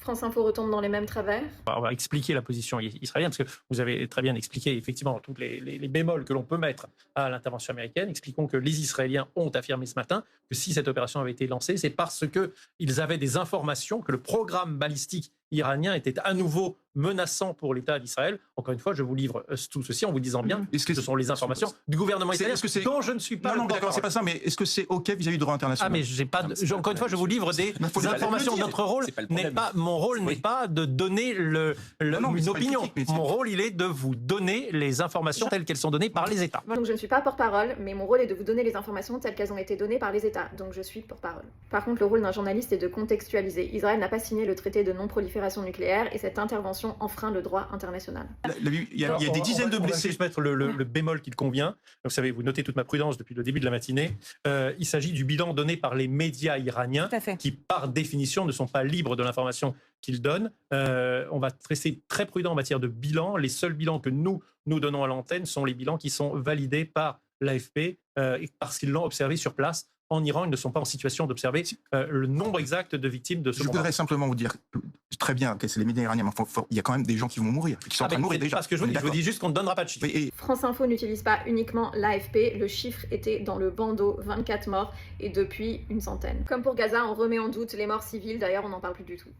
France Info retombe dans les mêmes travers. On va expliquer la position israélienne, parce que vous avez très bien expliqué effectivement tous les bémols que l'on peut mettre à l'intervention américaine. Expliquons que les Israéliens ont affirmé ce matin que si cette opération avait été lancée, c'est parce qu'ils avaient des informations que le programme balistique iranien était à nouveau menaçant pour l'État d'Israël. Encore une fois, je vous livre tout ceci en vous disant bien que ce sont les informations du gouvernement israélien dont je ne suis pas... Non, d'accord, c'est pas ça, mais est-ce que c'est OK vis-à-vis du droit international? Mais j'ai pas... encore une fois, je vous livre des informations. Notre rôle n'est pas... Mon rôle n'est pas de donner une opinion. Mon rôle, il est de vous donner les informations telles qu'elles sont données par les États. Donc je ne suis pas porte-parole, mais mon rôle est de vous donner les informations telles qu'elles ont été données par les États. Donc je suis porte-parole. Par contre, le rôle d'un journaliste est de contextualiser. Israël n'a pas signé le traité de non-prolifération nucléaire et cette intervention enfreint le droit international. Il y a des dizaines de blessés. Je vais mettre le bémol qu'il convient. Vous savez, vous notez toute ma prudence depuis le début de la matinée. Il s'agit du bilan donné par les médias iraniens qui, par définition, ne sont pas libres de l'information qu'ils donnent. On va rester très prudent en matière de bilan. Les seuls bilans que nous donnons à l'antenne sont les bilans qui sont validés par l'AFP parce qu'ils l'ont observé sur place. En Iran, ils ne sont pas en situation d'observer le nombre exact de victimes de ce bombardement. Je voudrais simplement vous dire, très bien, c'est les médias iraniens, mais il y a quand même des gens qui vont mourir, qui sont en train de mourir déjà. Parce que je vous dis juste qu'on ne donnera pas de chiffres. France Info n'utilise pas uniquement l'AFP, le chiffre était dans le bandeau, 24 morts, et depuis une centaine. Comme pour Gaza, on remet en doute les morts civiles, d'ailleurs on n'en parle plus du tout.